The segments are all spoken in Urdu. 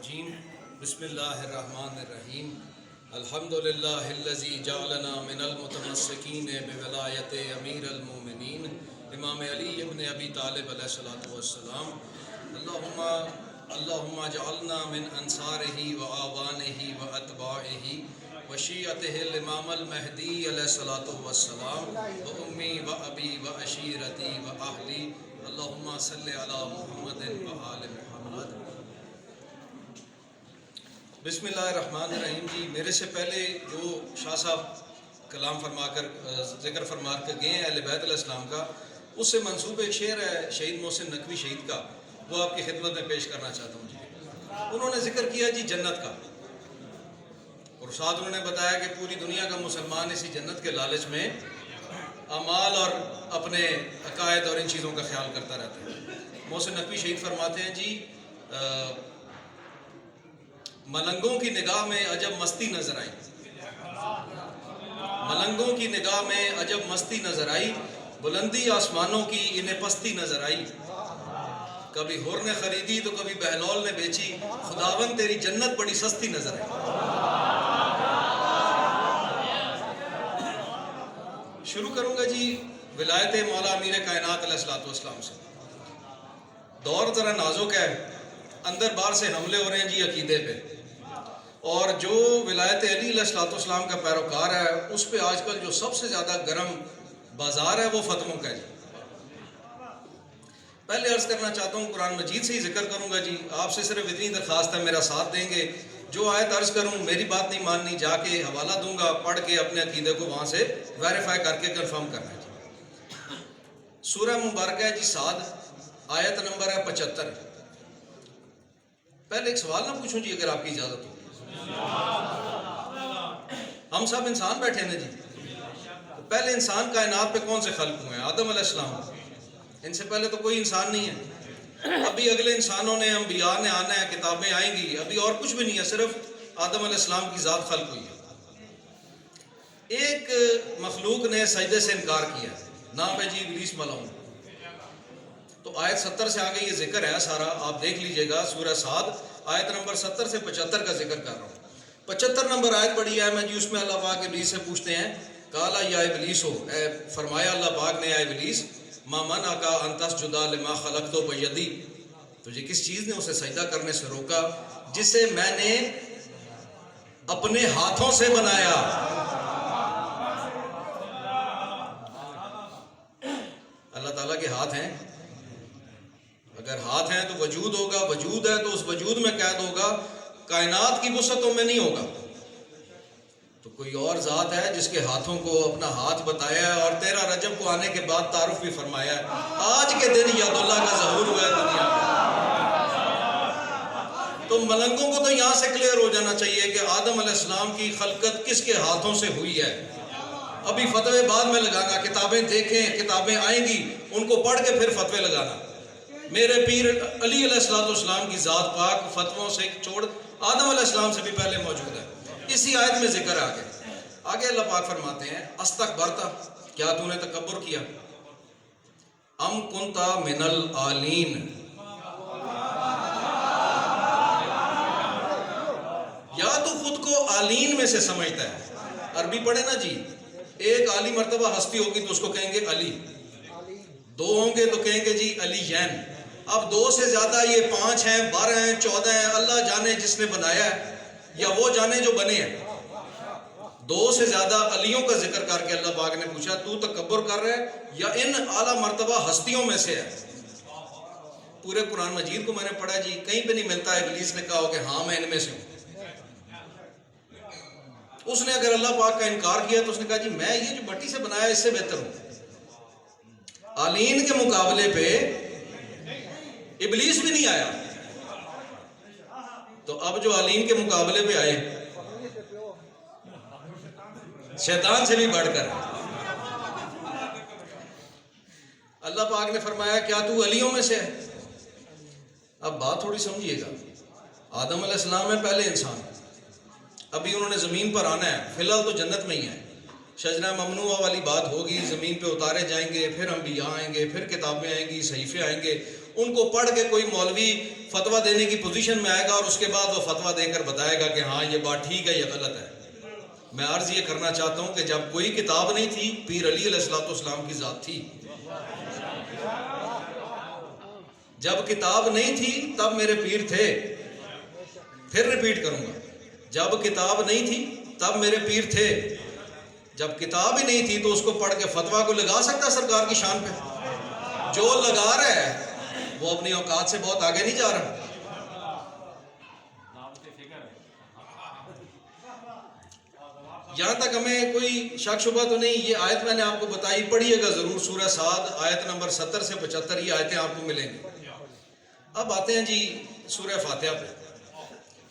الرجیم بسم اللہ الرحمن الرحیم الحمدللہ الذی جعلنا من المتمسکین بولایت امیر المومنین امام علی ابن ابی طالب علیہ الصلوۃ والسلام اللہم اجعلنا من انصارہ و اعوانہ و اتباعہ و شیعتہ الامام المہدی علیہ الصلوۃ والسلام و امی و ابی و عشیرتی و اہلی اللہم صلی علی محمد و آل محمد۔ بسم اللہ الرحمن الرحیم۔ جی میرے سے پہلے جو شاہ صاحب کلام فرما کر ذکر فرما کر گئے ہیں اہل بیت علیہ السلام کا، اس سے منسوب ایک شعر ہے شہید محسن نقوی شہید کا، وہ آپ کی خدمت میں پیش کرنا چاہتا ہوں۔ جی انہوں نے ذکر کیا جی جنت کا، اور ساتھ انہوں نے بتایا کہ پوری دنیا کا مسلمان اسی جنت کے لالچ میں اعمال اور اپنے عقائد اور ان چیزوں کا خیال کرتا رہتا ہے۔ محسن نقوی شہید فرماتے ہیں جی ملنگوں کی نگاہ میں عجب مستی نظر آئی، ملنگوں کی نگاہ میں عجب مستی نظر آئی، بلندی آسمانوں کی انہیں پستی نظر آئی، کبھی ہور نے خریدی تو کبھی بہلول نے بیچی، خداوند تیری جنت بڑی سستی نظر آئی۔ شروع کروں گا جی ولایت مولا امیر کائنات علیہ الصلوۃ والسلام سے۔ دور ذرا نازک ہے، اندر باہر سے حملے ہو رہے ہیں جی عقیدے پہ، اور جو ولایت علی علیہ الصلوۃ والسلام کا پیروکار ہے اس پہ آج کل جو سب سے زیادہ گرم بازار ہے وہ فتووں کا جی۔ پہلے عرض کرنا چاہتا ہوں قرآن مجید سے ہی ذکر کروں گا جی، آپ سے صرف اتنی درخواست ہے میرا ساتھ دیں گے، جو آیت عرض کروں میری بات نہیں ماننی، جا کے حوالہ دوں گا، پڑھ کے اپنے عقیدے کو وہاں سے ویریفائی کر کے کنفرم کرنا ہے جی۔ سورہ مبارکہ ہے جی صاد، آیت نمبر ہے 75۔ پہلے ایک سوال نہ پوچھوں جی اگر آپ کی اجازت ہو۔ ہم سب انسان بیٹھے ہیں جی، پہلے انسان کائنات پہ کون سے خلق ہوئے ہیں؟ آدم علیہ السلام، ان سے پہلے تو کوئی انسان نہیں ہے۔ ابھی اگلے انسانوں نے، انبیاء نے آنا ہے، کتابیں آئیں گی، ابھی اور کچھ بھی نہیں ہے، صرف آدم علیہ السلام کی ذات خلق ہوئی ہے۔ ایک مخلوق نے سجدے سے انکار کیا، نام ہے جی ابلیس ملعون۔ تو آیت 70 سے آگے یہ ذکر ہے سارا، آپ دیکھ لیجئے گا، سورہ صاد آیت نمبر 70 سے 75 کا ذکر کر رہا ہوں۔ 75 نمبر آیت پڑھی ہے میں جی، اس میں اللہ پاک ابلیس سے پوچھتے ہیں، قالا یا ابلیس ہو، فرمایا اللہ پاک نے اے ابلیس، ما منعک ان تسجد لما خلقت بیدی، تجھے کس چیز نے اسے سجدہ کرنے سے روکا جسے میں نے اپنے ہاتھوں سے بنایا۔ اللہ تعالیٰ کے ہاتھ ہیں، اگر ہاتھ ہیں تو وجود ہوگا، وجود ہے تو اس وجود میں قید ہوگا، کائنات کی وسعتوں میں نہیں ہوگا۔ تو کوئی اور ذات ہے جس کے ہاتھوں کو اپنا ہاتھ بتایا ہے، اور 13 رجب کو آنے کے بعد تعارف بھی فرمایا ہے، آج کے دن ید اللہ کا ظہور ہوا ہے دنیا میں۔ تو ملنگوں کو تو یہاں سے کلیئر ہو جانا چاہیے کہ آدم علیہ السلام کی خلقت کس کے ہاتھوں سے ہوئی ہے۔ ابھی فتوے بعد میں لگانا، کتابیں دیکھیں، کتابیں آئیں گی، ان کو پڑھ کے پھر فتوے لگانا۔ میرے پیر علی علیہ السلام کی ذات پاک فتووں سے چھوڑ آدم علیہ السلام سے بھی پہلے موجود ہے۔ اسی آیت میں ذکر آگے اللہ پاک فرماتے ہیں، استکبرتا، کیا تو نے تکبر کیا، ام کنتا من العالین، یا تو خود کو عالین میں سے سمجھتا ہے۔ عربی پڑھے نا جی، ایک عالی مرتبہ ہستی ہوگی تو اس کو کہیں گے علی، دو ہوں گے تو کہیں گے جی علی یین، اب 2 سے زیادہ یہ 5 ہیں، 12 ہیں، 14 ہیں، اللہ جانے جس نے بنایا ہے یا وہ جانے جو بنے ہیں۔ 2 سے زیادہ علیوں کا ذکر کر کے اللہ پاک نے پوچھا تو تکبر کر رہا ہے یا ان اعلیٰ مرتبہ ہستیوں میں سے ہے؟ پورے قرآن مجید کو میں نے پڑھا جی، کہیں پہ نہیں ملتا ہے ابلیس نے کہا ہو کہ ہاں میں ان میں سے ہوں۔ اس نے اگر اللہ پاک کا انکار کیا تو اس نے کہا جی میں یہ جو مٹی سے بنایا اس سے بہتر ہوں۔ عالین کے مقابلے پہ ابلیس بھی نہیں آیا، تو اب جو عالین کے مقابلے پہ آئے شیطان سے بھی بڑھ کر، اللہ پاک نے فرمایا کیا تو علیوں میں سے ہے؟ اب بات تھوڑی سمجھیے گا، آدم علیہ السلام میں پہلے انسان، ابھی انہوں نے زمین پر آنا ہے، فی الحال تو جنت میں ہی ہے، شجرہ ممنوعہ والی بات ہوگی، زمین پہ اتارے جائیں گے، پھر انبیاء آئیں گے، پھر کتابیں آئیں گی، صحیفے آئیں گے، ان کو پڑھ کے کوئی مولوی فتویٰ دینے کی پوزیشن میں آئے گا اور اس کے بعد وہ فتویٰ دے کر بتائے گا کہ ہاں یہ بات ٹھیک ہے یا غلط ہے. میں عرض یہ کرنا چاہتا ہوں کہ جب کوئی کتاب نہیں تھی پیر علی علیہ السلام کی ذات تھی. جب کتاب نہیں تھی تب میرے پیر تھے. پھر ریپیٹ کروں گا, جب کتاب نہیں تھی تب میرے پیر تھے. جب کتاب ہی نہیں تھی تو اس کو پڑھ کے فتویٰ کو لگا سکتا ہے سرکار کی شان پہ؟ جو لگا رہا ہے وہ اپنی اوقات سے بہت آگے نہیں جا رہا. یہاں تک ہمیں کوئی شک شبہ تو نہیں. یہ آیت میں نے آپ کو بتائی, پڑھیے گا ضرور, سورہ صاد آیت نمبر 70 سے 75 یہ آیتیں آپ کو ملیں گی. اب آتے ہیں جی سورہ فاتحہ پہ.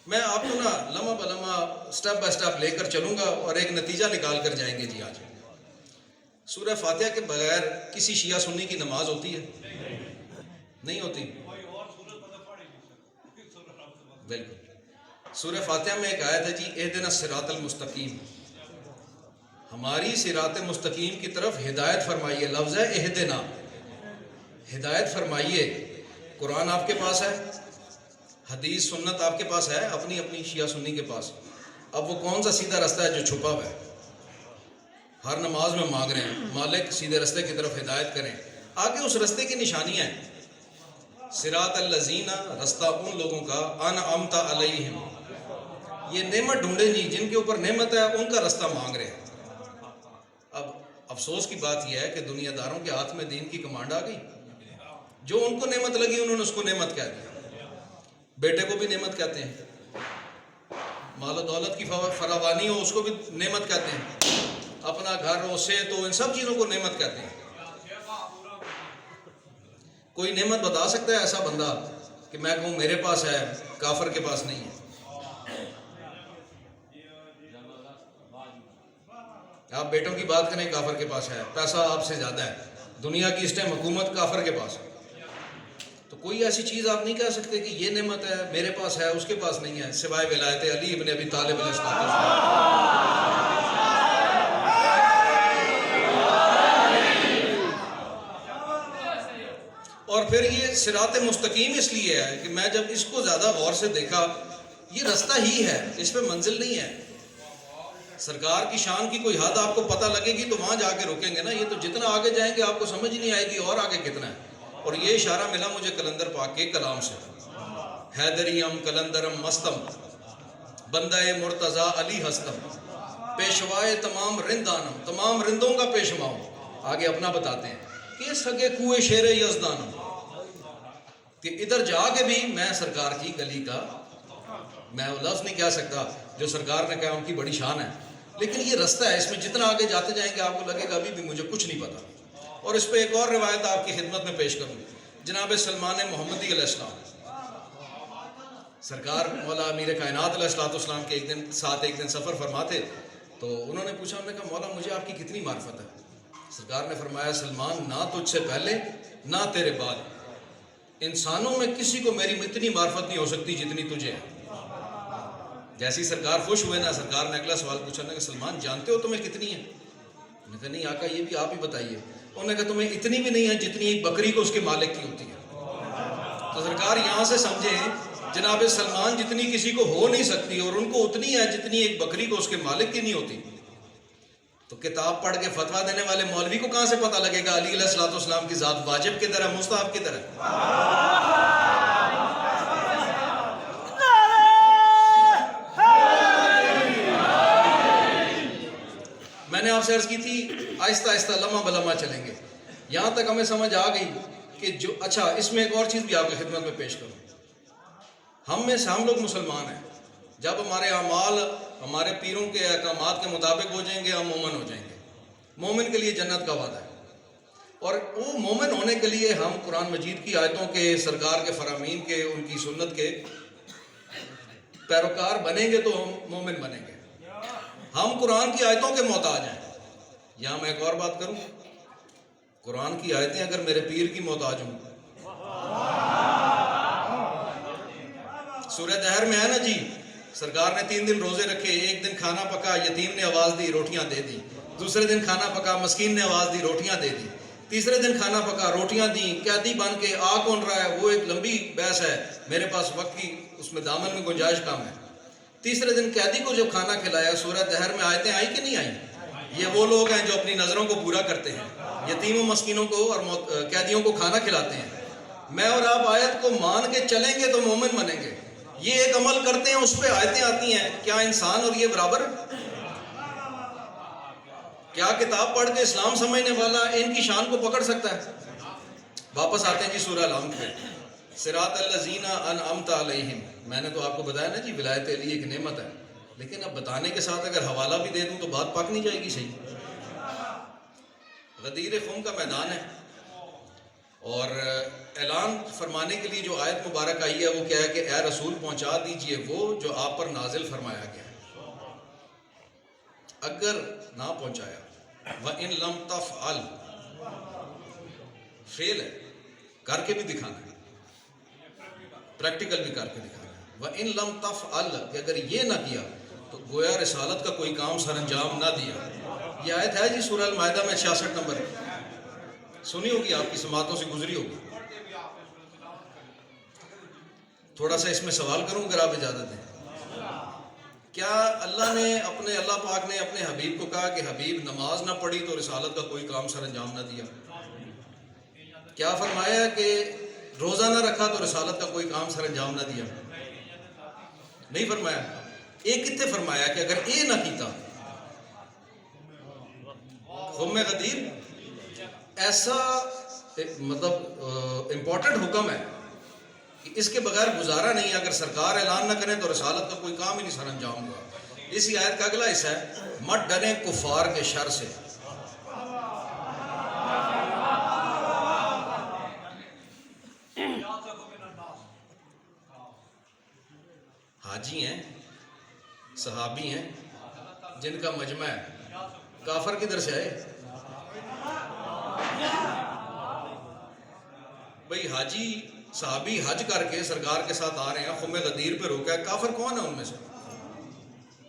میں آپ کو نا لمحہ بلمحہ سٹیپ بائی سٹیپ لے کر چلوں گا اور ایک نتیجہ نکال کر جائیں گے. جی آج سورہ فاتحہ کے بغیر کسی شیعہ سنی کی نماز ہوتی ہے؟ نہیں ہوتی. بالکل. سورہ فاتحہ میں ایک آیت ہے جی, اہدنا الصراط المستقیم, ہماری صراط مستقیم کی طرف ہدایت فرمائیے. لفظ ہے اہدنا, ہدایت فرمائیے. قرآن آپ کے پاس ہے, حدیث سنت آپ کے پاس ہے, اپنی اپنی شیعہ سنی کے پاس. اب وہ کون سا سیدھا رستہ ہے جو چھپا ہوا ہے؟ ہر نماز میں مانگ رہے ہیں مالک سیدھے رستے کی طرف ہدایت کریں. آگے اس رستے کی نشانیاں ہیں. صراط الذین, رستہ ان لوگوں کا, انعمت علیہم, یہ نعمت ڈھونڈیں جی جن کے اوپر نعمت ہے, ان کا رستہ مانگ رہے ہیں. اب افسوس کی بات یہ ہے کہ دنیا داروں کے ہاتھ میں دین کی کمانڈ آ گئی. جو ان کو نعمت لگی انہوں نے اس کو نعمت کہہ دیا. بیٹے کو بھی نعمت کہتے ہیں, مال و دولت کی فراوانی ہو اس کو بھی نعمت کہتے ہیں, اپنا گھر ہو, صحت ہو, ان سب چیزوں کو نعمت کہتے ہیں. کوئی نعمت بتا سکتا ہے ایسا بندہ کہ میں کہوں میرے پاس ہے, کافر کے پاس نہیں ہے؟ آپ بیٹوں کی بات کریں, کافر کے پاس ہے, پیسہ آپ سے زیادہ ہے, دنیا کی اس ٹائم حکومت کافر کے پاس ہے. تو کوئی ایسی چیز آپ نہیں کہہ سکتے کہ یہ نعمت ہے میرے پاس ہے اس کے پاس نہیں ہے, سوائے ولایت علی ابن ابی طالب علیہ السلام. اور پھر یہ صراط مستقیم اس لیے ہے کہ میں جب اس کو زیادہ غور سے دیکھا, یہ رستہ ہی ہے, اس پہ منزل نہیں ہے. سرکار کی شان کی کوئی حد آپ کو پتہ لگے گی تو وہاں جا کے رکیں گے نا. یہ تو جتنا آگے جائیں گے آپ کو سمجھ نہیں آئے گی اور آگے کتنا ہے. اور یہ اشارہ ملا مجھے کلندر پاک کے کلام سے, حیدریم کلندرم مستم, بندہ مرتضی علی ہستم, پیشوائے تمام رندانم, تمام رندوں کا پیشوا ہوں. آگے اپنا بتاتے ہیں کہ سگے کوئے شیر یزدانم, کہ ادھر جا کے بھی میں سرکار کی گلی کا, میں وہ لفظ نہیں کہہ سکتا جو سرکار نے کہا ان کی بڑی شان ہے, لیکن یہ رستہ ہے, اس میں جتنا آگے جاتے جائیں گے آپ کو لگے گا ابھی بھی مجھے کچھ نہیں پتا. اور اس پہ ایک اور روایت آپ کی خدمت میں پیش کروں. جناب سلمان محمدی علیہ السلام, سرکار مولا امیر کائنات علیہ السلام کے ایک دن سفر فرماتے, تو انہوں نے پوچھا, انہوں نے کہا مولا مجھے آپ کی کتنی معرفت ہے؟ سرکار نے فرمایا, سلمان نہ تجھ سے پہلے نہ تیرے بعد انسانوں میں کسی کو میری اتنی معرفت نہیں ہو سکتی جتنی تجھے ہے. جیسی سرکار خوش ہوئے نا, سرکار نے اگلا سوال پوچھا, کہ سلمان جانتے ہو تمہیں کتنی ہے؟ انہوں نے کہا نہیں آقا یہ بھی آپ ہی بتائیے. انہوں نے کہا تمہیں اتنی بھی نہیں ہے جتنی ایک بکری کو اس کے مالک کی ہوتی ہے. تو سرکار یہاں سے سمجھیں جناب سلمان جتنی کسی کو ہو نہیں سکتی اور ان کو اتنی ہے جتنی ایک بکری کو اس کے مالک کی نہیں ہوتی. تو کتاب پڑھ کے فتویٰ دینے والے مولوی کو کہاں سے پتہ لگے گا علی علیہ السلام کی ذات واجب کدھر ہے, مستحب کدھر ہے؟ میں نے آپ سے عرض کی تھی آہستہ آہستہ لمحہ بلمحہ چلیں گے. یہاں تک ہمیں سمجھ آ گئی کہ جو اچھا اس میں ایک اور چیز بھی آپ کی خدمت میں پیش کروں. ہم لوگ مسلمان ہیں, جب ہمارے اعمال ہمارے پیروں کے احکامات کے مطابق ہو جائیں گے ہم مومن ہو جائیں گے. مومن کے لیے جنت کا وعدہ ہے, اور وہ مومن ہونے کے لیے ہم قرآن مجید کی آیتوں کے, سرکار کے فرامین کے, ان کی سنت کے پیروکار بنیں گے تو ہم مومن بنیں گے. ہم قرآن کی آیتوں کے محتاج ہیں. یہاں میں ایک اور بات کروں, قرآن کی آیتیں اگر میرے پیر کی محتاج ہوں, سورہ دہر میں ہے نا جی, سرکار نے 3 دن روزے رکھے, ایک دن کھانا پکا, یتیم نے آواز دی روٹیاں دے دی, دوسرے دن کھانا پکا, مسکین نے آواز دی روٹیاں دے دی, تیسرے دن کھانا پکا، روٹیاں دیں، قیدی بن کے آ کون رہا ہے، وہ ایک لمبی بحث ہے، میرے پاس وقت کی اس میں دامن میں گنجائش کم ہے۔ تیسرے دن قیدی کو جب کھانا کھلایا، سورہ دہر میں آیتیں آئی کہ نہیں آئیں؟ یہ وہ لوگ ہیں جو اپنی نظروں کو پورا کرتے ہیں، یتیموں مسکینوں کو اور قیدیوں کو کھانا کھلاتے ہیں۔ میں اور آپ آیت کو مان کے چلیں گے تو مومن بنیں گے، یہ ایک عمل کرتے ہیں اس پہ آیتیں آتی ہیں۔ کیا انسان اور یہ برابر؟ کیا کتاب پڑھ کے اسلام سمجھنے والا ان کی شان کو پکڑ سکتا ہے؟ واپس آتے ہیں جی سورہ العم پہ، صراط الذین انعمت علیہم۔ میں نے تو آپ کو بتایا نا جی، ولایت علی ایک نعمت ہے، لیکن اب بتانے کے ساتھ اگر حوالہ بھی دے دوں تو بات پک نہیں جائے گی صحیح۔ غدیر خم کا میدان ہے، اور اعلان فرمانے کے لیے جو آیت مبارک آئی ہے وہ کیا ہے کہ اے رسول پہنچا دیجئے وہ جو آپ پر نازل فرمایا گیا ہے۔ اگر نہ پہنچایا، وَإِن لَمْ تَفْعَلْ، فیل ہے، کر کے بھی دکھانا ہے، پریکٹیکل بھی کر کے دکھانا ہے۔ وَإِن لَمْ تَفْعَلْ، کہ اگر یہ نہ کیا تو گویا رسالت کا کوئی کام سر انجام نہ دیا۔ یہ آیت ہے جی سورہ المائدہ میں 66 نمبر، سنی ہوگی، آپ کی سماعتوں سے گزری ہوگی۔ تھوڑا سا اس میں سوال کروں اگر آپ اجازت دیں۔ کیا اللہ پاک نے اپنے حبیب کو کہا کہ حبیب نماز نہ پڑھی تو رسالت کا کوئی کام سر انجام نہ دیا؟ کیا فرمایا کہ روزہ نہ رکھا تو رسالت کا کوئی کام سر انجام نہ دیا؟ نہیں فرمایا۔ ایک کتنے فرمایا کہ اگر اے نہ کیتا، خم غدیر ایسا مطلب امپورٹنٹ حکم ہے کہ اس کے بغیر گزارا نہیں ہے، اگر سرکار اعلان نہ کریں تو رسالت کا کوئی کام ہی نہیں سر انجام ہوا۔ اسی آیت کا اگلا حصہ ہے، مت ڈریں کفار کے شر سے۔ حاجی ہیں، صحابی ہیں، جن کا مجمع ہے، کافر کدھر سے آئے؟ بھئی حاجی صحابی حج کر کے سرکار کے ساتھ آ رہے ہیں، خم غدیر پہ روکا ہے، کافر کون ہے ان میں سے؟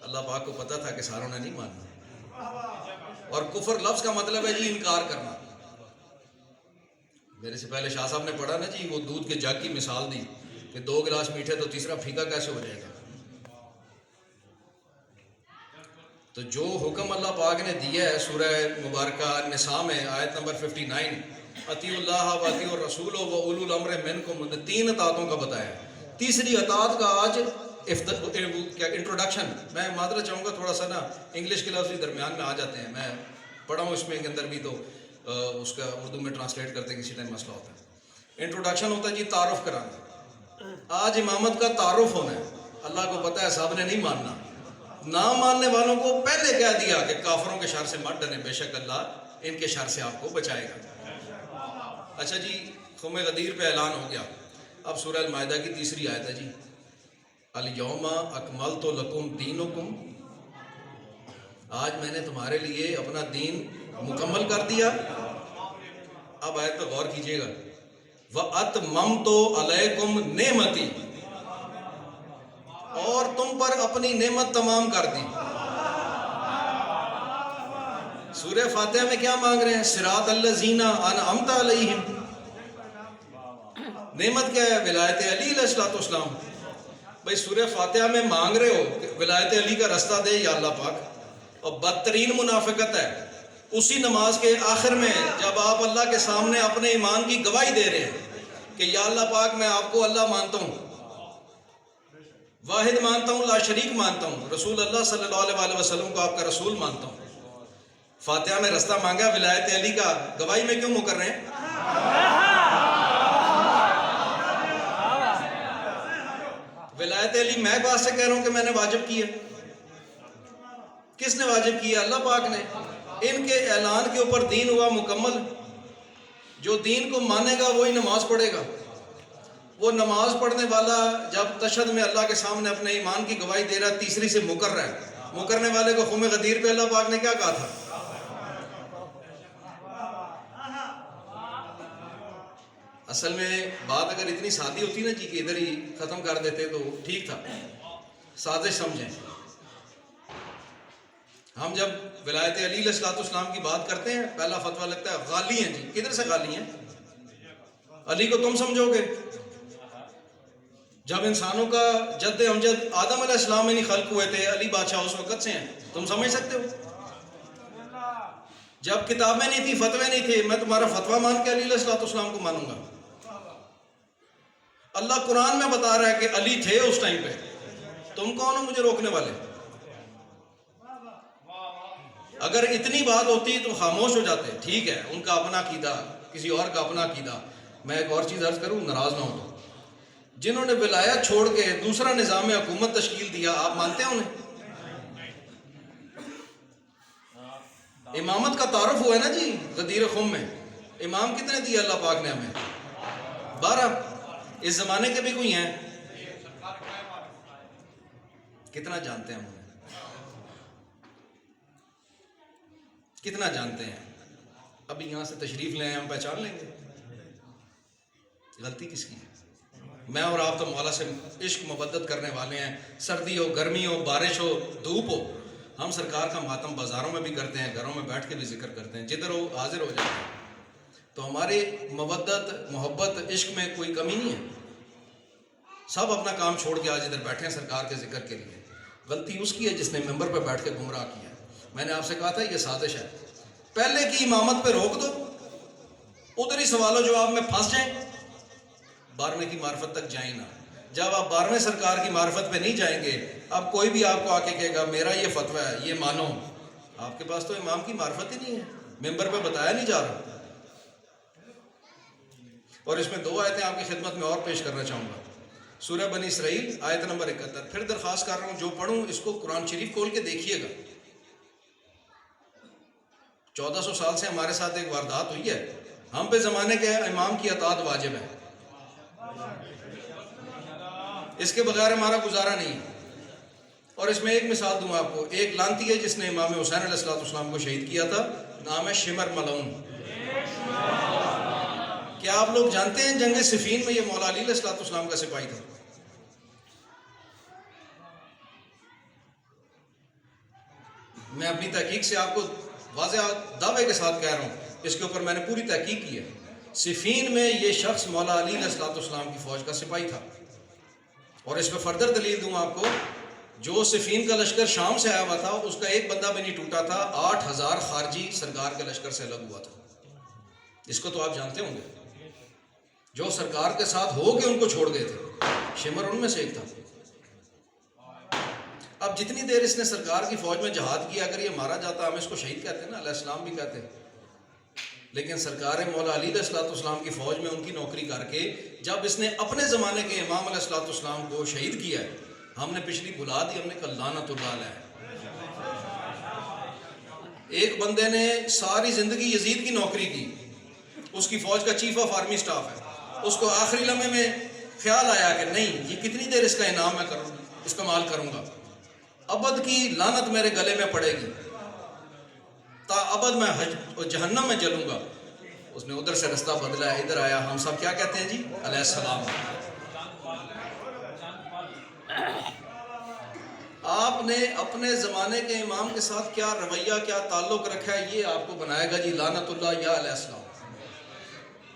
اللہ پاک کو پتا تھا کہ ساروں نے نہیں ماننا، اور کفر لفظ کا مطلب ہے جی انکار کرنا۔ میرے سے پہلے شاہ صاحب نے پڑھا نا جی، وہ دودھ کے جگ کی مثال دی کہ 2 گلاس میٹھے تو تیسرا پھیکا کیسے ہو جائے گا؟ تو جو حکم اللہ پاک نے دیا ہے سورہ مبارکہ نساء میں آیت نمبر 59، اطیعوا اللہ و اطیعوا الرسول و اولو الامر منکم، 3 اطاعتوں کا بتایا۔ تیسری اطاعت کا آج انٹروڈکشن، میں معذرت چاہوں گا تھوڑا سا نا انگلش کے لفظ درمیان میں آ جاتے ہیں، میں پڑھا ہوں اس میں کے اندر بھی، تو اس کا اردو میں ٹرانسلیٹ کرتے کسی ٹائم مسئلہ ہوتا ہے۔ انٹروڈکشن ہوتا ہے جی تعارف کرانا۔ آج امامت کا تعارف ہونا ہے، اللہ کو پتہ ہے صاحب نے نہیں ماننا، نہ ماننے والوں کو پہلے کہہ دیا کہ کافروں کے شر سے مت ڈریں، بے شک اللہ ان کے شر سے آپ کو بچائے گا۔ اچھا جی، خم غدیر پہ اعلان ہو گیا۔ اب سورہ المائدہ کی تیسری آیت ہے جی، الیوم اکملت لکم دینکم، آج میں نے تمہارے لیے اپنا دین مکمل کر دیا۔ اب آیت پہ غور کیجئے گا، وَأَتْمَمْتُ عَلَيْكُمْ نِعْمَتِي، اور تم پر اپنی نعمت تمام کر دی۔ سورہ فاتحہ میں کیا مانگ رہے ہیں؟ صراط الذین انعمت علیہم، نعمت کیا ہے؟ ولایت علی علیہ السلام۔ بھئی سورہ فاتحہ میں مانگ رہے ہو کہ ولایت علی کا رستہ دے یا اللہ پاک، اور بدترین منافقت ہے اسی نماز کے آخر میں جب آپ اللہ کے سامنے اپنے ایمان کی گواہی دے رہے ہیں کہ یا اللہ پاک میں آپ کو اللہ مانتا ہوں، واحد مانتا ہوں، لا شریک مانتا ہوں، رسول اللہ صلی اللہ علیہ وسلم کو آپ کا رسول مانتا ہوں، فاتحہ میں رستہ مانگا، ولایت علی کا گواہی میں کیوں مکر رہے ہیں؟ ولایت علی میں بات سے کہہ رہا ہوں کہ میں نے واجب کی ہے، کس نے واجب کیا؟ اللہ پاک نے۔ ان کے اعلان کے اوپر دین ہوا مکمل۔ جو دین کو مانے گا وہی نماز پڑھے گا۔ وہ نماز پڑھنے والا جب تشہد میں اللہ کے سامنے اپنے ایمان کی گواہی دے رہا ہے، تیسری سے مکر رہا ہے، مکرنے والے کو خم غدیر پہ اللہ پاک نے کیا کہا تھا؟ اصل میں بات اگر اتنی سادی ہوتی نا جی کہ ادھر ہی ختم کر دیتے تو ٹھیک تھا، سازش سمجھیں۔ ہم جب ولایت علی علیہ الصلوۃ والسلام کی بات کرتے ہیں پہلا فتویٰ لگتا ہے غالی ہیں جی. کدھر سے غالی ہیں؟ علی کو تم سمجھو گے؟ جب انسانوں کا جد امجد آدم علیہ السلام میں نہیں خلق ہوئے تھے، علی بادشاہ اس وقت سے ہیں، تم سمجھ سکتے ہو؟ جب کتابیں نہیں تھی، فتوے نہیں تھے، میں تمہارا فتویٰ مان کے علی علیہ الصلوۃ والسلام کو مانوں گا؟ اللہ قرآن میں بتا رہا ہے کہ علی تھے اس ٹائم پہ، تم کون ہو مجھے روکنے والے؟ اگر اتنی بات ہوتی تو خاموش ہو جاتے. ٹھیک ہے، ان کا اپنا عقیدہ، کسی اور کا اپنا عقیدہ. میں ایک اور چیز عرض کروں، ناراض نہ ہو تو، جنہوں نے ولایت چھوڑ کے دوسرا نظام حکومت تشکیل دیا، آپ مانتے ہیں انہیں؟ امامت کا تعارف ہوا ہے نا جی غدیر خم میں. امام کتنے دیے اللہ پاک نے ہمیں؟ 12. اس زمانے کے بھی کوئی ہیں؟ کتنا جانتے ہیں ہم انہیں؟ کتنا جانتے ہیں؟ ابھی یہاں سے تشریف لے آئے، ہم پہچان لیں گے غلطی کس کی ہے. میں اور آپ تو مولا سے عشق محبت کرنے والے ہیں، سردی ہو، گرمی ہو، بارش ہو، دھوپ ہو. ہم سرکار کا ماتم بازاروں میں بھی کرتے ہیں، گھروں میں بیٹھ کے بھی ذکر کرتے ہیں، جدھر ہو حاضر ہو جاتے ہیں. تو ہماری مودت، محبت، عشق میں کوئی کمی نہیں ہے. سب اپنا کام چھوڑ کے آج ادھر بیٹھے ہیں سرکار کے ذکر کے لیے. غلطی اس کی ہے جس نے ممبر پہ بیٹھ کے گمراہ کیا. میں نے آپ سے کہا تھا یہ سازش ہے. پہلے کی امامت پہ روک دو، ادھر ہی سوال و جواب میں پھنس جائیں، 12ویں کی معرفت تک جائیں نہ. جب آپ 12ویں سرکار کی معرفت پہ نہیں جائیں گے، اب کوئی بھی آپ کو آ کے کہے گا میرا یہ فتویٰ ہے، یہ مانو. آپ کے پاس تو امام کی معرفت ہی نہیں ہے، ممبر پہ بتایا نہیں جا رہا. اور اس میں 2 آیتیں آپ کی خدمت میں اور پیش کرنا چاہوں گا. سورہ بنی اسرائیل آیت نمبر 71. پھر درخواست کر رہا ہوں جو پڑھوں اس کو قرآن شریف کھول کے دیکھیے گا. 1400 سال سے ہمارے ساتھ ایک واردات ہوئی ہے، ہم پہ زمانے کے امام کی اطاعت واجب ہے، اس کے بغیر ہمارا گزارا نہیں. اور اس میں ایک مثال دوں آپ کو. ایک لانتی ہے جس نے امام حسین علیہ السلام کو شہید کیا تھا، نام ہے شمر ملعون. کیا آپ لوگ جانتے ہیں جنگ صفین میں یہ مولا علی علیہ السلام کا سپاہی تھا؟ میں اپنی تحقیق سے آپ کو واضح دعوے کے ساتھ کہہ رہا ہوں، اس کے اوپر میں نے پوری تحقیق کی ہے. صفین میں یہ شخص مولا علی علیہ السلام کی فوج کا سپاہی تھا. اور اس پہ فردر دلیل دوں آپ کو، جو صفین کا لشکر شام سے آیا ہوا تھا اس کا ایک بندہ بھی نہیں ٹوٹا تھا. 8000 خارجی سرکار کے لشکر سے الگ ہوا تھا. اس کو تو آپ جانتے ہوں گے. جو سرکار کے ساتھ ہو کے ان کو چھوڑ گئے تھے، شمر ان میں سے ایک تھا. اب جتنی دیر اس نے سرکار کی فوج میں جہاد کیا، اگر یہ مارا جاتا، ہم اس کو شہید کہتے ہیں نا، علیہ السلام بھی کہتے ہیں. لیکن سرکار مولا علی علیہ السلام کی فوج میں ان کی نوکری کر کے جب اس نے اپنے زمانے کے امام علیہ السلام کو شہید کیا ہے، ہم نے پچھلی بھلا دی. ہم نے کہا لعنت اللہ علیہ. ایک بندے نے ساری زندگی یزید کی نوکری کی، اس کی فوج کا چیف آف آرمی سٹاف ہے. اس کو آخری لمحے میں خیال آیا کہ نہیں، یہ کتنی دیر اس کا انعام میں استعمال کروں گا، ابد کی لعنت میرے گلے میں پڑے گی، تا ابد میں جہنم میں جلوں گا. اس نے ادھر سے رستہ بدلا، ادھر آیا. ہم سب کیا کہتے ہیں جی؟ علیہ السلام. آپ نے اپنے زمانے کے امام کے ساتھ کیا رویہ، کیا تعلق رکھا ہے، یہ آپ کو بنائے گا جی لعنت اللہ یا علیہ السلام.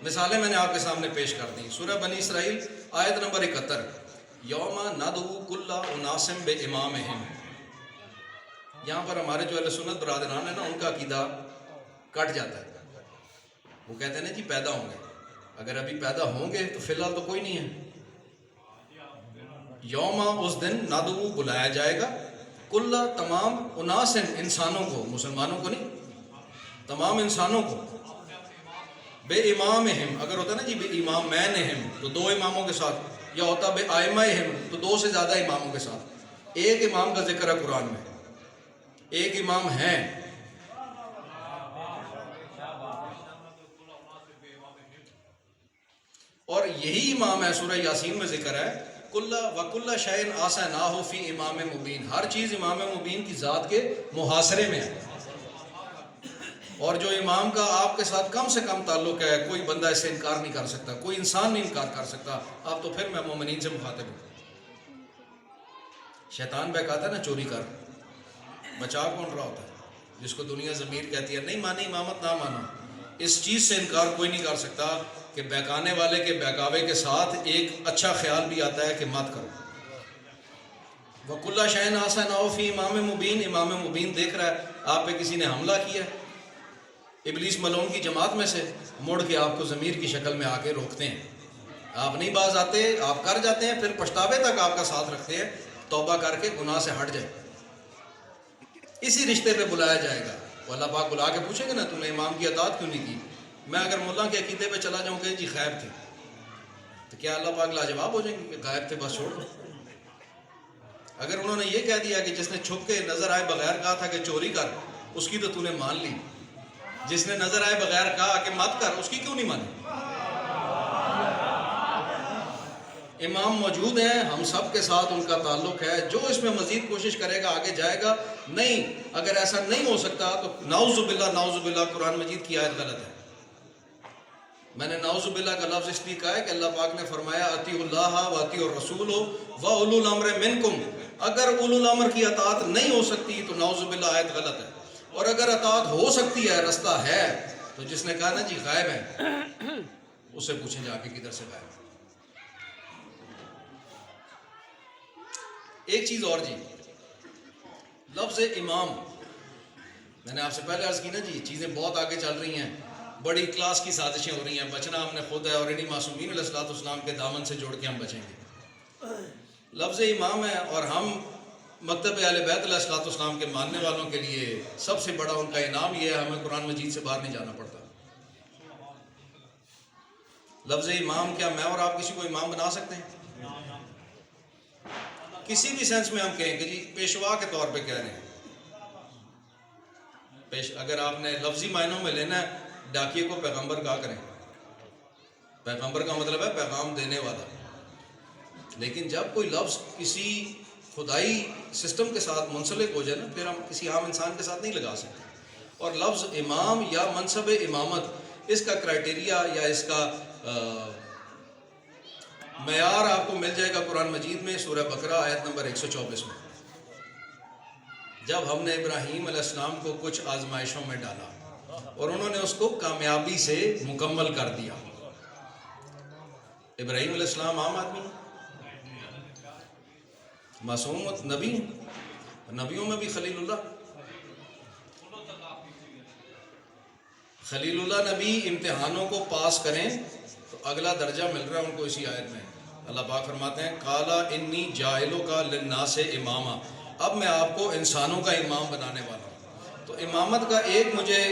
مثالیں میں نے آپ کے سامنے پیش کر دی. سورہ بنی اسرائیل آیت نمبر 71. یوم ندعو کل اناس بامامہم. یہاں پر ہمارے جو اہل سنت برادران ہیں نا، ان کا عقیدہ کٹ جاتا ہے. وہ کہتے ہیں نا جی پیدا ہوں گے. اگر ابھی پیدا ہوں گے تو فی الحال تو کوئی نہیں ہے. یوم، اس دن، ندعو، بلایا جائے گا، کل، تمام، اناس، انسانوں کو، مسلمانوں کو نہیں، تمام انسانوں کو، بے امامہم. اگر ہوتا نا جی بے امام مینہم تو 2 اماموں کے ساتھ، یا ہوتا بے ائمہم تو 2 سے زیادہ اماموں کے ساتھ. ایک امام کا ذکر ہے قرآن میں، ایک امام ہے. اور یہی امام ہے، سورہ یاسین میں ذکر ہے، کل وکل شیء آسیناہ فی امام مبین. ہر چیز امام مبین کی ذات کے محاصرے میں ہے. اور جو امام کا آپ کے ساتھ کم سے کم تعلق ہے، کوئی بندہ اس سے انکار نہیں کر سکتا، کوئی انسان نہیں انکار کر سکتا. آپ تو پھر میں مومنین سے مخاطب ہوں. شیطان بہکاتا ہے نا چوری کر، بچا کون رہا ہوتا ہے؟ جس کو دنیا ضمیر کہتی ہے، نہیں مانی امامت نہ مانو، اس چیز سے انکار کوئی نہیں کر سکتا کہ بہکانے والے کے بہکاوے کے ساتھ ایک اچھا خیال بھی آتا ہے کہ مت کرو۔ وَكُلَّ شَيْءٍ أَحْصَيْنَاهُ فِي إِمَامٍ مُبِينٍ، امام مبین دیکھ رہا ہے آپ پہ کسی نے حملہ کیا، ابلیس ملعون کی جماعت میں سے مڑ کے آپ کو ضمیر کی شکل میں آ کے روکتے ہیں، آپ نہیں باز آتے، آپ کر جاتے ہیں، پھر پچھتاوے تک آپ کا ساتھ رکھتے ہیں، توبہ کر کے گناہ سے ہٹ جائے، اسی رشتے پہ بلایا جائے گا۔ وہ اللہ پاک بلا کے پوچھیں گے نا تم نے امام کی اطاعت کیوں نہیں کی؟ میں اگر ملا کے عقیدے پہ چلا جاؤں کہ جی غائب تھے، تو کیا اللہ پاک لاجواب ہو جائیں گے کہ غائب تھے بس چھوڑ دو؟ اگر انہوں نے یہ کہہ دیا کہ جس نے چھپ کے نظر آئے بغیر کہا تھا کہ چوری کر، اس کی تو نے مان لی، جس نے نظر آئے بغیر کہا کہ مت کر، اس کی کیوں نہیں مانی؟ امام موجود ہیں، ہم سب کے ساتھ ان کا تعلق ہے، جو اس میں مزید کوشش کرے گا آگے جائے گا۔ نہیں، اگر ایسا نہیں ہو سکتا تو نعوذ باللہ قرآن مجید کی آیت غلط ہے۔ میں نے نعوذ باللہ کا لفظ اس لیے کہا ہے کہ اللہ پاک نے فرمایا اطیعوا اللہ و اطیعوا الرسول و اولو الامر منکم، اگر اولو الامر کی اطاعت نہیں ہو سکتی تو نعوذ باللہ آیت غلط ہے، اور اگر اطاعت ہو سکتی ہے، رستہ ہے، تو جس نے کہا نا جی غائب ہے، اس سے پوچھیں جا کے کدھر سے غائب ہے۔ ایک چیز اور جی، لفظ امام، میں نے آپ سے پہلے عرض کی نا جی چیزیں بہت آگے چل رہی ہیں، بڑی کلاس کی سازشیں ہو رہی ہیں، بچنا ہم نے خود ہے، اور انہی معصومین علیہ الصلوۃ والسلام کے دامن سے جوڑ کے ہم بچیں گے۔ لفظ امام ہے، اور ہم مکتب اہل بیت علیہ الصلوۃ والسلام کے ماننے والوں کے لیے سب سے بڑا ان کا انعام یہ ہے ہمیں قرآن مجید سے باہر نہیں جانا پڑتا۔ لفظ امام، کیا میں اور آپ کسی کو امام بنا سکتے ہیں؟ کسی بھی سینس میں ہم کہیں کہ جی پیشوا کے طور پہ کہہ رہے ہیں، اگر آپ نے لفظی معنوں میں لینا ہے، ڈاکیے کو پیغمبر کہا کریں، پیغمبر کا مطلب ہے پیغام دینے والا، لیکن جب کوئی لفظ کسی خدائی سسٹم کے ساتھ منسلک ہو جائے نا، پھر ہم کسی عام انسان کے ساتھ نہیں لگا سکتے۔ اور لفظ امام یا منصب امامت، اس کا کرائٹیریا یا اس کا معیار آپ کو مل جائے گا قرآن مجید میں، سورہ بقرہ آیت نمبر 124 میں، جب ہم نے ابراہیم علیہ السلام کو کچھ آزمائشوں میں ڈالا اور انہوں نے اس کو کامیابی سے مکمل کر دیا۔ ابراہیم علیہ السلام عام آدمی، معصوم نبی، نبیوں میں بھی خلیل اللہ، خلیل اللہ نبی امتحانوں کو پاس کریں تو اگلا درجہ مل رہا ہے ان کو اسی آیت میں۔ اللہ پاک فرماتے ہیں قَالَ إِنِّي جَاعِلُكَ لِلنَّاسِ إِمَامًا، اب میں آپ کو انسانوں کا امام بنانے والا ہوں۔ تو امامت کا ایک مجھے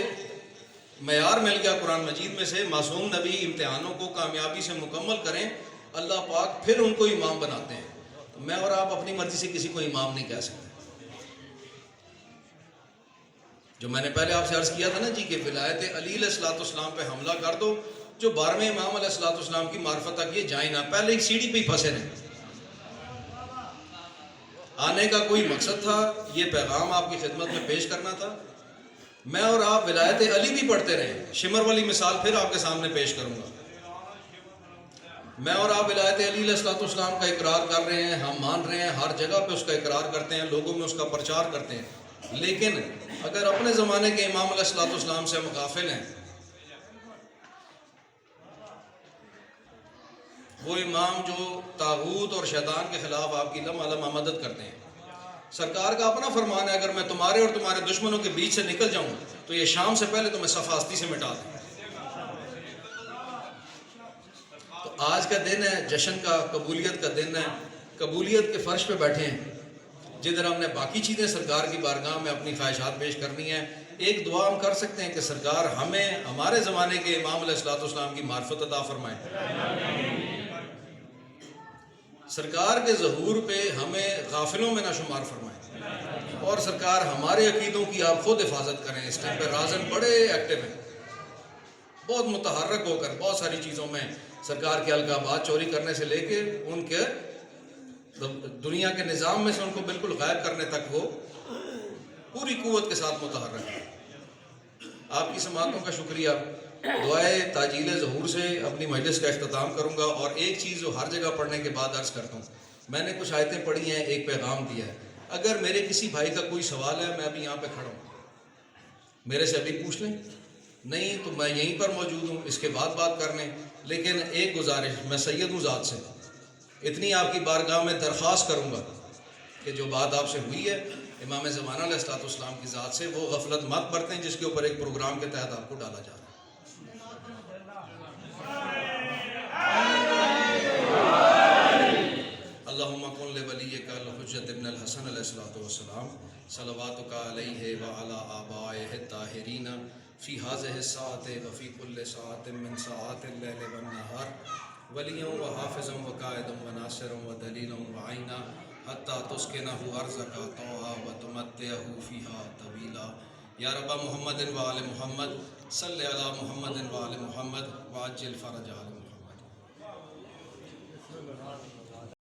معیار مل گیا قرآن مجید میں سے، معصوم نبی امتحانوں کو کامیابی سے مکمل کریں، اللہ پاک پھر ان کو امام بناتے ہیں۔ تو میں اور آپ اپنی مرضی سے کسی کو امام نہیں کہہ سکتے۔ جو میں نے پہلے آپ سے عرض کیا تھا نا جی کہ ولایت علی علیہ الصلوۃ والسلام پہ حملہ کر دو، جو 12ویں امام علیہ الصلوۃ والسلام کی معرفت تک یہ جائیں نہ، پہلے ایک سیڑھی پہ ہی پھنسے رہیں۔ آنے کا کوئی مقصد تھا، یہ پیغام آپ کی خدمت میں پیش کرنا تھا۔ میں اور آپ ولایت علی بھی پڑھتے رہیں، شمر والی مثال پھر آپ کے سامنے پیش کروں گا۔ میں اور آپ ولایت علی علیہ الصلوۃ والسلام کا اقرار کر رہے ہیں، ہم مان رہے ہیں، ہر جگہ پہ اس کا اقرار کرتے ہیں، لوگوں میں اس کا پرچار کرتے ہیں، لیکن اگر اپنے زمانے کے امام علیہ الصلوۃ والسلام سے ہم غافل ہیں، وہ امام جو طاغوت اور شیطان کے خلاف آپ کی لمحہ لمحہ مدد کرتے ہیں، سرکار کا اپنا فرمان ہے اگر میں تمہارے اور تمہارے دشمنوں کے بیچ سے نکل جاؤں تو یہ شام سے پہلے تمہیں صف ہستی سے مٹا دیں۔ تو آج کا دن ہے جشن کا، قبولیت کا دن ہے، قبولیت کے فرش پہ بیٹھے ہیں، جدھر ہم نے باقی چیزیں سرکار کی بارگاہ میں اپنی خواہشات پیش کرنی ہیں۔ ایک دعا ہم کر سکتے ہیں کہ سرکار ہمیں ہمارے زمانے کے امام علیہ الصلوۃ والسلام کی معرفت عطا فرمائیں، سرکار کے ظہور پہ ہمیں غافلوں میں نہ شمار فرمائیں، اور سرکار ہمارے عقیدوں کی آپ خود حفاظت کریں۔ اس ٹائم پہ رازن بڑے ایکٹیو ہیں، بہت متحرک ہو کر بہت ساری چیزوں میں سرکار کے القابات چوری کرنے سے لے کے ان کے دنیا کے نظام میں سے ان کو بالکل غائب کرنے تک وہ پوری قوت کے ساتھ متحرک ہے۔ آپ کی سماعتوں کا شکریہ، دعائے تاجیل ظہور سے اپنی مجلس کا اختتام کروں گا، اور ایک چیز جو ہر جگہ پڑھنے کے بعد عرض کرتا ہوں، میں نے کچھ آیتیں پڑھی ہیں، ایک پیغام دیا ہے، اگر میرے کسی بھائی کا کوئی سوال ہے، میں ابھی یہاں پہ کھڑا ہوں، میرے سے ابھی پوچھ لیں، نہیں تو میں یہیں پر موجود ہوں اس کے بعد بات کرنے. لیکن ایک گزارش، میں سید ہوں ذات سے، اتنی آپ کی بارگاہ میں درخواست کروں گا کہ جو بات آپ سے ہوئی ہے امام زمانہ علیہ الصلوۃ والسلام کی ذات سے، وہ غفلت مت برتیں جس کے اوپر ایک پروگرام کے تحت آپ کو ڈالا جا رہا ہے. اللہم کن لولیک الحجۃ ابن الحسن علیہ الصلوۃ والسلام صلواتک علیہ وعلی آبائہ الطاہرین فی ہذہ الساعۃ وفی کل ساعۃ من ساعات اللیل والنہار ولیًا وحافظا وقائدا وناصرا ودلیلا وعینا حتی تسکنہ ارضک طوعا وتمتعہ فیہا طویلا. یا رب محمد وآل محمد صلی علی محمد وآل محمد وعجل فرج آل محمد.